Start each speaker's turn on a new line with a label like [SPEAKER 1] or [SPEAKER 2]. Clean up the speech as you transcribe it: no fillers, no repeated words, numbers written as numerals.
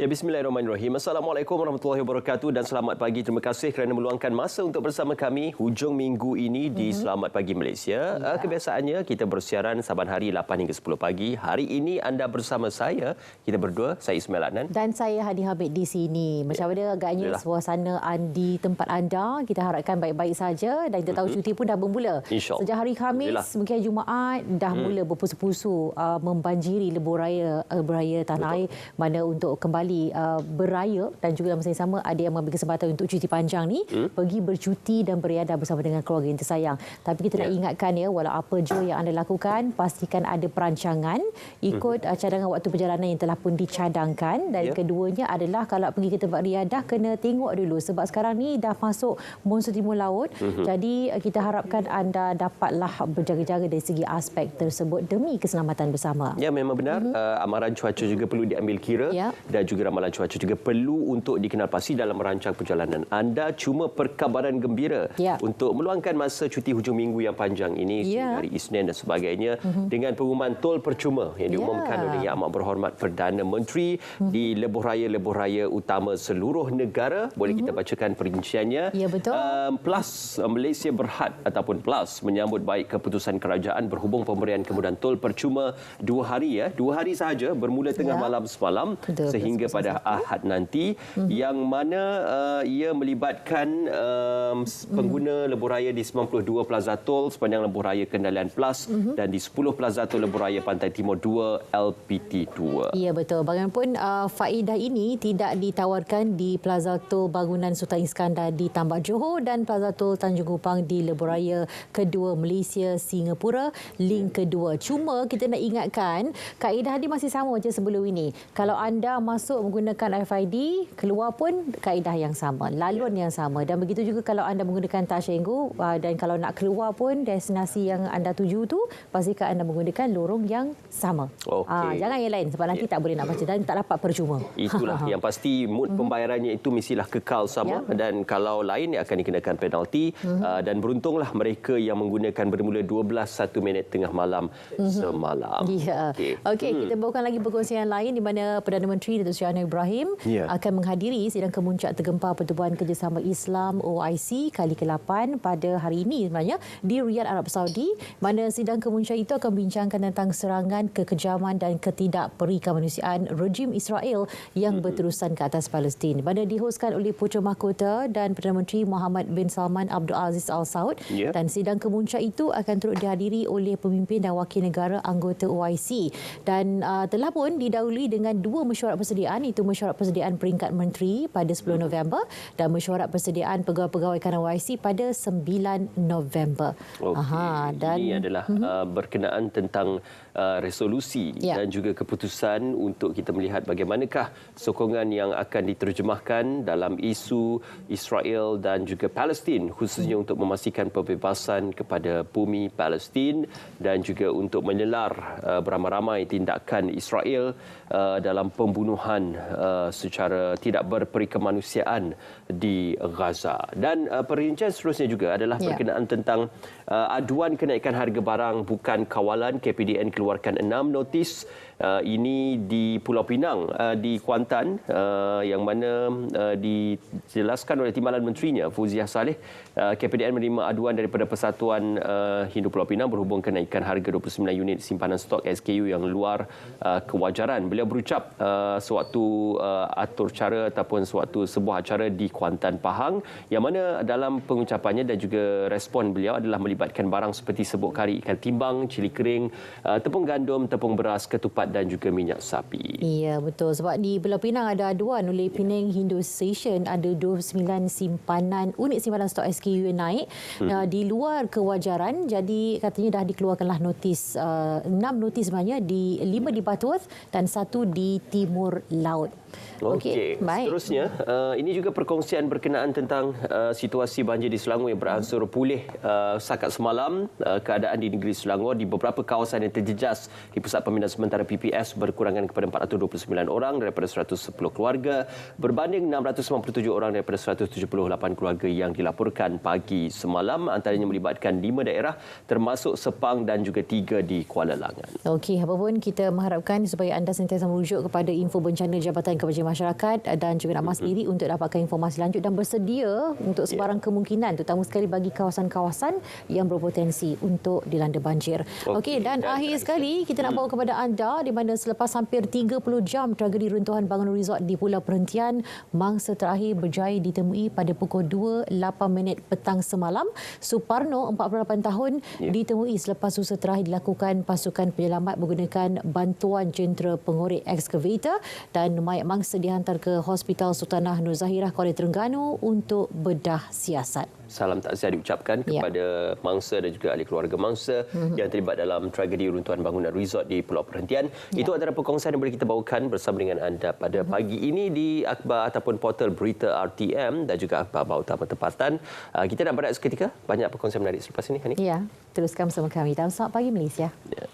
[SPEAKER 1] Ya, bismillahirrahmanirrahim. Assalamualaikum warahmatullahi wabarakatuh dan selamat pagi. Terima kasih kerana meluangkan masa untuk bersama kami hujung minggu ini di Selamat Pagi Malaysia. Kebiasaannya kita bersiaran saban hari 8 hingga 10 pagi. Hari ini anda bersama saya, kita berdua, saya Ismail Adnan.
[SPEAKER 2] Dan saya Hadi Hamid di sini. Macam mana agaknya suasana di tempat anda? Kita harapkan baik-baik saja dan kita tahu cuti pun dah bermula. Sejak hari Khamis, mungkin Jumaat dah mula berpusu-pusu membanjiri lebuh raya tanah air, mana untuk kembali beraya dan juga dalam masa yang sama ada yang mengambil kesempatan untuk cuti panjang ni pergi bercuti dan beriadah bersama dengan keluarga yang tersayang. Tapi kita nak ingatkan ya, walau apa je yang anda lakukan, pastikan ada perancangan ikut cadangan waktu perjalanan yang telah pun dicadangkan. Dan keduanya adalah kalau pergi ke tempat riadah kena tengok dulu sebab sekarang ni dah masuk monsun timur laut. Jadi kita harapkan anda dapatlah berjaga-jaga dari segi aspek tersebut demi keselamatan bersama.
[SPEAKER 1] Ya, memang benar. Amaran cuaca juga perlu diambil kira dan juga ramalan cuaca juga perlu untuk dikenal pasti dalam merancang perjalanan anda. Cuma perkabaran gembira untuk meluangkan masa cuti hujung minggu yang panjang ini hari Isnin dan sebagainya dengan pengumuman tol percuma yang diumumkan oleh Yang Amat Berhormat Perdana Menteri di lebuh raya utama seluruh negara. Boleh kita bacakan perinciannya.
[SPEAKER 2] Ya, betul.
[SPEAKER 1] Plus Malaysia berhad ataupun Plus menyambut baik keputusan kerajaan berhubung pemberian kemudahan tol percuma 2 hari 2 hari sahaja bermula tengah malam semalam sehingga pada Ahad nanti, yang mana ia melibatkan pengguna lebuh raya di 92 plaza tol sepanjang lebuh raya Kendalian Plus dan di 10 plaza tol lebuh raya Pantai Timur 2 LPT 2.
[SPEAKER 2] Ya, betul. Bagaimanapun faedah ini tidak ditawarkan di plaza tol bangunan Sultan Iskandar di Tambak Johor dan plaza tol Tanjung Kupang di lebuh raya kedua Malaysia Singapura link kedua. Cuma kita nak ingatkan kaedah dia masih sama macam sebelum ini. Kalau anda masuk menggunakan RFID, keluar pun kaedah yang sama, laluan yang sama. Dan begitu juga kalau anda menggunakan Touch 'n Go dan kalau nak keluar pun destinasi yang anda tuju tu, pastikan anda menggunakan lorong yang sama. Jangan yang lain sebab nanti tak boleh nak baca dan tak dapat percuma.
[SPEAKER 1] Itulah yang pasti mood pembayarannya itu mestilah kekal sama dan kalau lain akan dikenakan penalti dan beruntunglah mereka yang menggunakan bermula 12:01 tengah malam semalam. Okey,
[SPEAKER 2] kita bawakan lagi perkongsian lain di mana Perdana Menteri Datuk Seri Anwar Ibrahim akan menghadiri sidang kemuncak tergempar Pertubuhan Kerjasama Islam OIC kali ke-8 pada hari ini sebenarnya di Riyadh, Arab Saudi, mana sidang kemuncak itu akan membincangkan tentang serangan, kekejaman dan ketidakperikemanusiaan rejim Israel yang berterusan ke atas Palestin. Mana dihoskan oleh Putera Mahkota dan Perdana Menteri Muhammad bin Salman Abdul Aziz Al Saud dan sidang kemuncak itu akan turut dihadiri oleh pemimpin dan wakil negara anggota OIC dan telah pun didahului dengan 2 mesyuarat persediaan, itu mesyuarat persediaan peringkat menteri pada 10 November dan mesyuarat persediaan pegawai-pegawai kanan OIC pada 9 November.
[SPEAKER 1] Dan ini adalah berkenaan tentang resolusi dan juga keputusan untuk kita melihat bagaimanakah sokongan yang akan diterjemahkan dalam isu Israel dan juga Palestin, khususnya untuk memastikan pembebasan kepada bumi Palestin dan juga untuk menyelar beramai-ramai tindakan Israel dalam pembunuhan secara tidak berperikemanusiaan di Gaza. Dan perincian seterusnya juga adalah berkenaan tentang aduan kenaikan harga barang bukan kawalan. KPDN keluarkan 6 notis ini di Pulau Pinang di Kuantan yang mana dijelaskan oleh Timbalan Menterinya Fauziah Saleh. KPDN menerima aduan daripada Persatuan Hindu Pulau Pinang berhubung kenaikan harga 29 unit simpanan stok SKU yang luar kewajaran. Beliau berucap sewaktu atur cara ataupun sewaktu sebuah acara di Kuantan, Pahang, yang mana dalam pengucapannya dan juga respon beliau adalah melibatkan barang seperti serbuk kari ikan timbang, cili kering, tepung gandum, tepung beras, ketupat dan juga minyak sapi.
[SPEAKER 2] Ya, betul. Sebab di Pulau Pinang ada aduan oleh Penang Hindu Association, ada 29 unit simpanan stok SKU yang naik di luar kewajaran. Jadi katanya dah dikeluarkanlah notis, 6 notis sebenarnya, 5 di Butterworth dan 1 di Timur Laut.
[SPEAKER 1] Okey, baik. Seterusnya, ini juga perkongsian berkenaan tentang situasi banjir di Selangor yang beransur pulih setakat semalam. Keadaan di negeri Selangor di beberapa kawasan yang terjejas di Pusat Pembinaan Sementara PPS berkurangan kepada 429 orang daripada 110 keluarga berbanding 697 orang daripada 178 keluarga yang dilaporkan pagi semalam, antaranya melibatkan 5 daerah termasuk Sepang dan juga 3 di Kuala Langan.
[SPEAKER 2] Okey, apapun kita mengharapkan supaya anda sentiasa merujuk kepada info bencana Jabatan kepada masyarakat dan juga nak diri untuk dapatkan informasi lanjut dan bersedia untuk sebarang kemungkinan, terutama sekali bagi kawasan-kawasan yang berpotensi untuk dilanda banjir. Okey, dan akhir sekali kita nak bawa kepada anda di mana selepas hampir 30 jam tragedi runtuhan bangunan resort di Pulau Perhentian, mangsa terakhir berjaya ditemui pada pukul 2.08 petang semalam. Suparno, 48 tahun, ditemui selepas usaha terakhir dilakukan pasukan penyelamat menggunakan bantuan jentera pengorek ekskavator, dan mayat mangsa dihantar ke Hospital Sultanah Nur Zahirah, Kuala Terengganu untuk bedah siasat.
[SPEAKER 1] Salam takziah diucapkan kepada mangsa dan juga ahli keluarga mangsa yang terlibat dalam tragedi runtuhan bangunan resort di Pulau Perhentian. Itu antara perkongsian yang boleh kita bawakan bersama dengan anda pada pagi ini di akhbar ataupun portal berita RTM dan juga akhbar utama tempatan. Kita nak berehat seketika. Banyak perkongsian menarik selepas ini, Hanif.
[SPEAKER 2] Ya, teruskan bersama kami dalam Selamat Pagi Malaysia.
[SPEAKER 1] Ya.